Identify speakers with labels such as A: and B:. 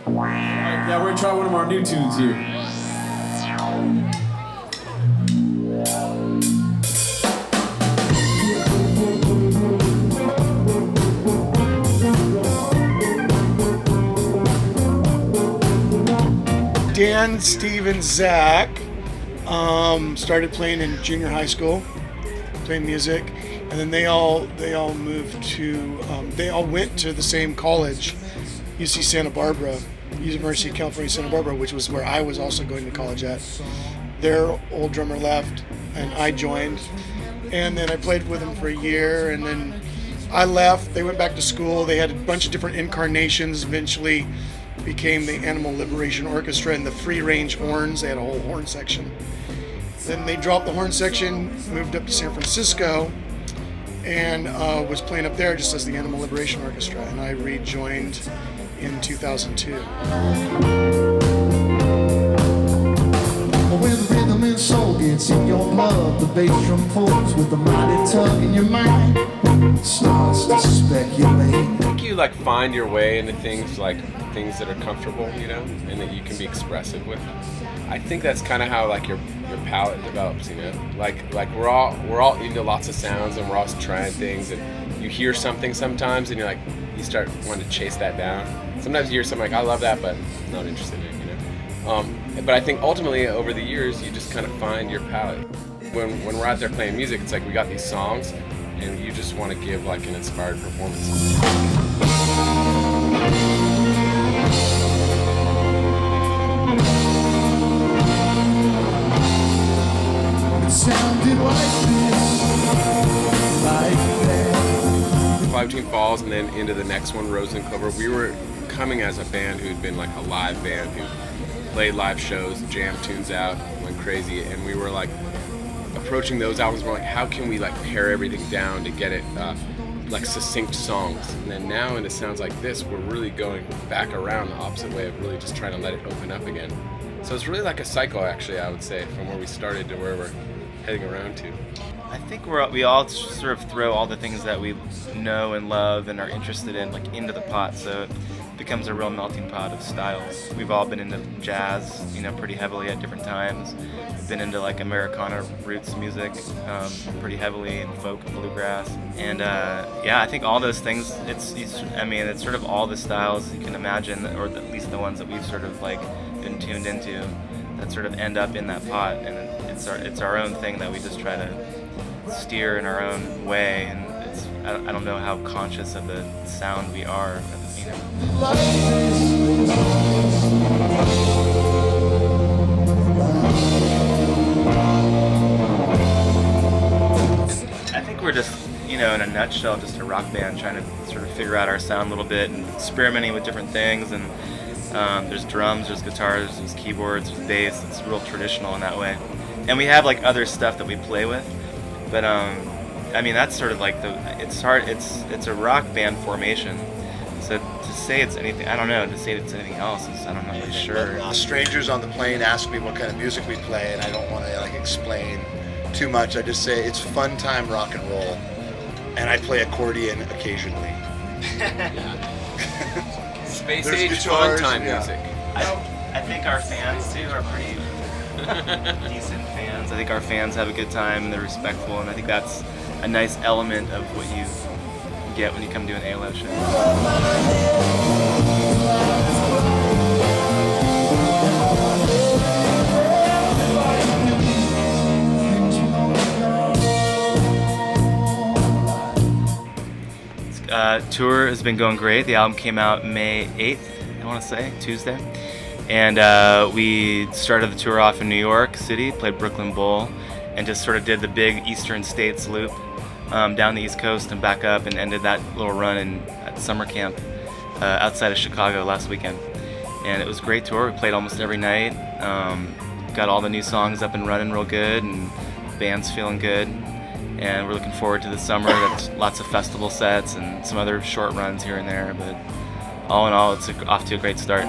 A: Yeah, we're gonna try one of our new tunes here.
B: Dan, Steve, and Zach started playing in junior high school, playing music, and then they all moved to they all went to the same college, UC Santa Barbara, University of California Santa Barbara, which was where I was also going to college at. Their old drummer left, and I joined, and then I played with them for a year, and then I left. They went back to school. They had a bunch of different incarnations. Eventually became the Animal Liberation Orchestra and the free range horns. They had a whole horn section. Then they dropped the horn section, moved up to San Francisco, and was playing up there just as the Animal Liberation Orchestra, and I rejoined in 2002.
C: When the rhythm and soul gets in your blood, the bass drum pulls with a mighty tug in your mind, starts to speculate.
D: I think you like find your way into things that are comfortable, you know, and that you can be expressive with. I think that's kind of how like your palette develops, you know. Like we're all into lots of sounds, and we're all trying things, and you hear something sometimes, and you start wanting to chase that down. Sometimes you hear something like, I love that, but I'm not interested in it, you know. But I think ultimately over the years you just kind of find your palette. When we're out there playing music, it's like we got these songs, and you just want to give like an inspired performance.
C: Sounded like this, like that.
D: Fly Between Falls and then into the next one, Rose and Clover, we were coming as a band who'd been like a live band who played live shows, jammed tunes out, went crazy, and we were like approaching those albums, we're like, how can we like pare everything down to get it like succinct songs? And then now into sounds like this, we're really going back around the opposite way of really just trying to let it open up again. So it's really like a cycle, actually, I would say, from where we started to where we're heading around to.
E: I think we all sort of throw all the things that we know and love and are interested in like into the pot, so it becomes a real melting pot of styles. We've all been into jazz, you know, pretty heavily at different times. We've been into like Americana roots music pretty heavily, and folk and bluegrass. And yeah, I think all those things, it's sort of all the styles you can imagine, or at least the ones that we've sort of like been tuned into, that sort of end up in that pot, and it's our own thing that we just try to steer in our own way, and I don't know how conscious of the sound we are, you know. I think we're just, you know, in a nutshell, just a rock band trying to sort of figure out our sound a little bit and experimenting with different things, and there's drums, there's guitars, there's keyboards, there's bass. It's real traditional in that way. And we have like other stuff that we play with, but I mean, that's sort of like it's a rock band formation. So to say it's anything, I don't know, to say it's anything else is, I'm not really sure.
F: Strangers on the plane ask me what kind of music we play, and I don't want to like explain too much. I just say it's fun time rock and roll, and I play accordion occasionally.
D: Space age fun time music.
E: I think our fans too are pretty decent fans. I think our fans have a good time and they're respectful, and I think that's a nice element of what you get when you come to an ALO show. Tour has been going great. The album came out May 8th, I want to say, Tuesday. And we started the tour off in New York City, played Brooklyn Bowl, and just sort of did the big Eastern States loop down the East Coast and back up, and ended that little run at summer camp outside of Chicago last weekend. And it was a great tour. We played almost every night. Got all the new songs up and running real good, and the band's feeling good. And we're looking forward to the summer. That's lots of festival sets and some other short runs here and there. But all in all, it's off to a great start.